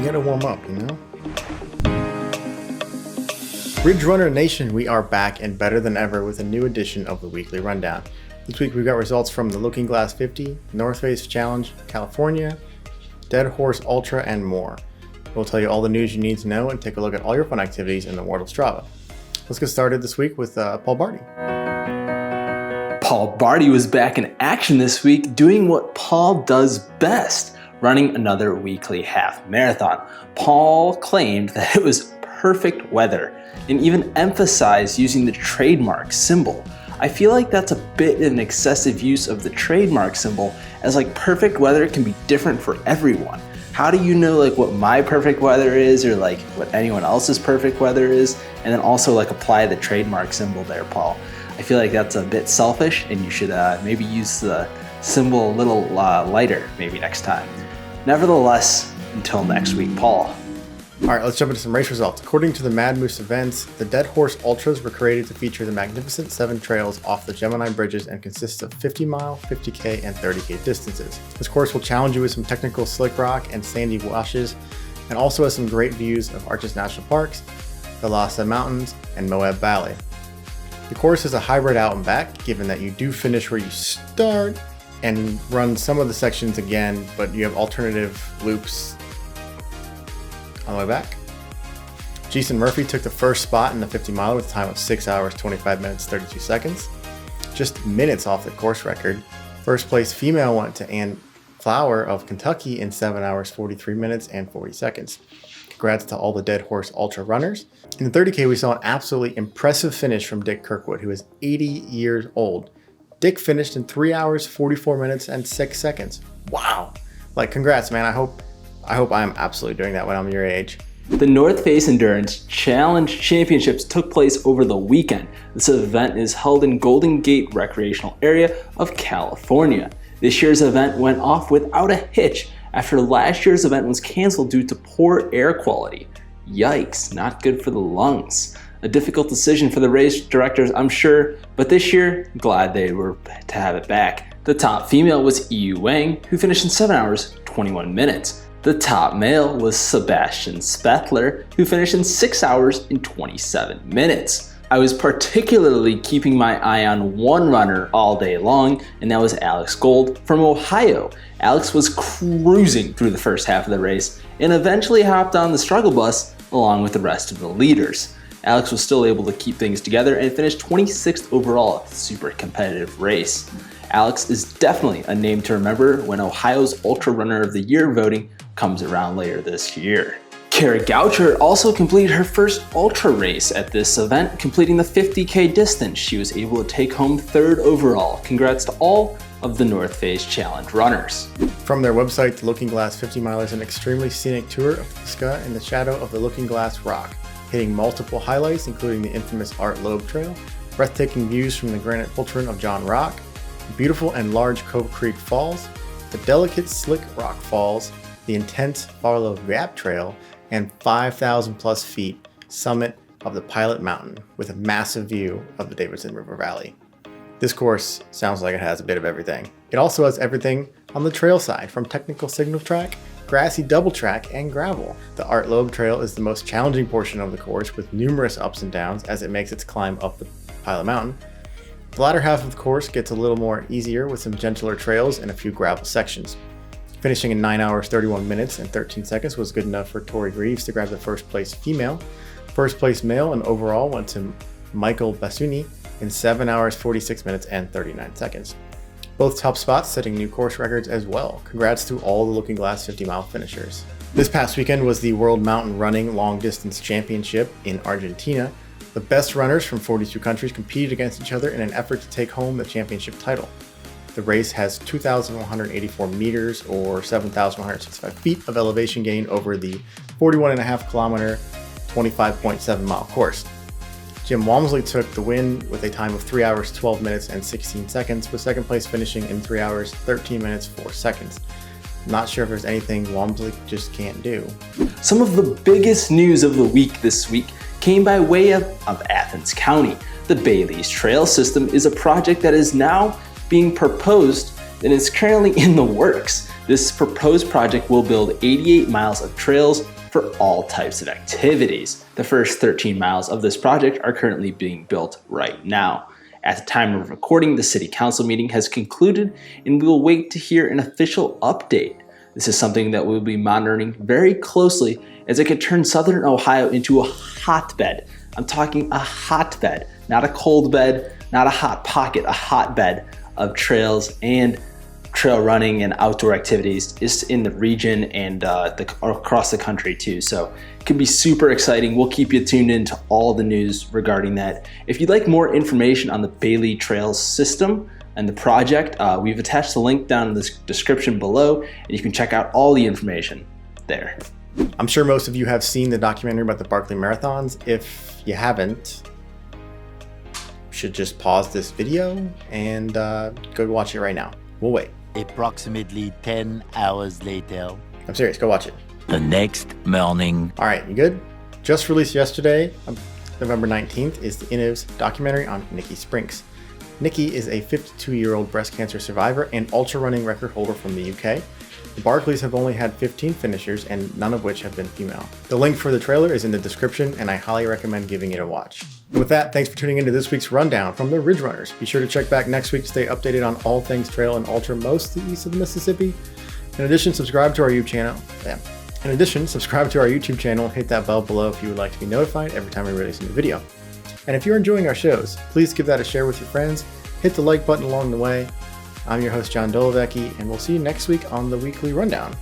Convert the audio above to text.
gotta warm up, you know? Ridge Runner Nation, we are back and better than ever with a new edition of the Weekly Rundown. This week we've got results from the Looking Glass 50, North Face Challenge, California, Dead Horse Ultra, and more. We'll tell you all the news you need to know and take a look at all your fun activities in the world of Strava. Let's get started this week with Paul Barney. Paul Barney was back in action this week doing what Paul does best, running another weekly half marathon. Paul claimed that it was perfect weather and even emphasized using the trademark symbol. I feel like that's a bit of an excessive use of the trademark symbol, as like perfect weather can be different for everyone. How do you know like what my perfect weather is or like what anyone else's perfect weather is, and then also like apply the trademark symbol there, Paul? I feel like that's a bit selfish and you should maybe use the symbol a little lighter maybe next time. Nevertheless, until next week, Paul. All right, let's jump into some race results. According to the Mad Moose events, the Dead Horse Ultras were created to feature the magnificent 7 trails off the Gemini bridges and consists of 50-mile, 50K, and 30K distances. This course will challenge you with some technical slick rock and sandy washes, and also has some great views of Arches National Parks, the Lhasa Mountains, and Moab Valley. The course is a hybrid out and back, given that you do finish where you start and run some of the sections again, but you have alternative loops on the way back. Jason Murphy took the first spot in the 50 mile with a time of 6 hours, 25 minutes, 32 seconds. Just minutes off the course record. First place female went to Ann Flower of Kentucky in 7 hours, 43 minutes, and 40 seconds. Congrats to all the Dead Horse Ultra runners. In the 30K, we saw an absolutely impressive finish from Dick Kirkwood, who is 80 years old. Dick finished in 3 hours, 44 minutes, and 6 seconds. Wow. Like, congrats, man. I hope I'm absolutely doing that when I'm your age. The North Face Endurance Challenge Championships took place over the weekend. This event is held in Golden Gate Recreational Area of California. This year's event went off without a hitch after last year's event was canceled due to poor air quality. Yikes, not good for the lungs. A difficult decision for the race directors, I'm sure, but this year, glad they were to have it back. The top female was Yu Wang, who finished in 7 hours, 21 minutes. The top male was Sebastian Spethler, who finished in 6 hours and 27 minutes. I was particularly keeping my eye on one runner all day long, and that was Alex Gold from Ohio. Alex was cruising through the first half of the race and eventually hopped on the struggle bus along with the rest of the leaders. Alex was still able to keep things together and finished 26th overall at the super competitive race. Alex is definitely a name to remember when Ohio's Ultra Runner of the Year voting comes around later this year. Kara Goucher also completed her first ultra race at this event, completing the 50K distance. She was able to take home 3rd overall. Congrats to all of the North Face Challenge runners. From their website, the Looking Glass 50 Mile is an extremely scenic tour of Pisgah in the shadow of the Looking Glass Rock, hitting multiple highlights including the infamous Art Loeb Trail, breathtaking views from the granite fulcrum of John Rock, beautiful and large Cove Creek Falls, the delicate Slick Rock Falls, the intense Barlow Gap Trail, and 5,000 plus feet summit of the Pilot Mountain with a massive view of the Davidson River Valley. This course sounds like it has a bit of everything. It also has everything on the trail side, from technical signal track, grassy double track, and gravel. The Art Loeb Trail is the most challenging portion of the course with numerous ups and downs as it makes its climb up the Pilot Mountain. The latter half of the course gets a little more easier with some gentler trails and a few gravel sections. Finishing in 9 hours, 31 minutes, and 13 seconds was good enough for Tori Greaves to grab the first place female. First place male and overall went to Michael Basuni in 7 hours, 46 minutes, and 39 seconds. Both top spots setting new course records as well. Congrats to all the Looking Glass 50 mile finishers. This past weekend was the World Mountain Running Long Distance Championship in Argentina. The best runners from 42 countries competed against each other in an effort to take home the championship title. The race has 2,184 meters or 7,165 feet of elevation gain over the 41.5 kilometer, 25.7 mile course. Jim Walmsley took the win with a time of 3 hours, 12 minutes, and 16 seconds, with second place finishing in 3 hours, 13 minutes, 4 seconds. Not sure if there's anything Walmsley just can't do. Some of the biggest news of the week this week came by way of Athens County. The Bailey's Trail System is a project that is now being proposed and is currently in the works. This proposed project will build 88 miles of trails for all types of activities. The first 13 miles of this project are currently being built right now. At the time of recording, the City Council meeting has concluded, and we will wait to hear an official update. This is something that we'll be monitoring very closely, as it could turn Southern Ohio into a hotbed. I'm talking a hotbed, not a cold bed, not a hot pocket, a hotbed of trails and trail running and outdoor activities just in the region and across the country too. So it can be super exciting. We'll keep you tuned into all the news regarding that. If you'd like more information on the Bailey Trails system and the project, we've attached the link down in the description below, and you can check out all the information there. I'm sure most of you have seen the documentary about the Barkley Marathons. If you haven't, you should just pause this video and go watch it right now. We'll wait. Approximately 10 hours later. I'm serious, go watch it. The next morning. All right, you good? Just released yesterday, November 19th, is the INIV's documentary on Nikki Sprinks. Nikki is a 52-year-old breast cancer survivor and ultra running record holder from the UK. The Barkleys have only had 15 finishers, and none of which have been female. The link for the trailer is in the description, and I highly recommend giving it a watch. And with that, thanks for tuning into this week's rundown from the Ridge Runners. Be sure to check back next week to stay updated on all things trail and ultra most east of the Mississippi. In addition, subscribe to our YouTube channel. Hit that bell below if you would like to be notified every time we release a new video. And if you're enjoying our shows, please give that a share with your friends. Hit the like button along the way. I'm your host, John Dolovecki, and we'll see you next week on the Weekly Rundown.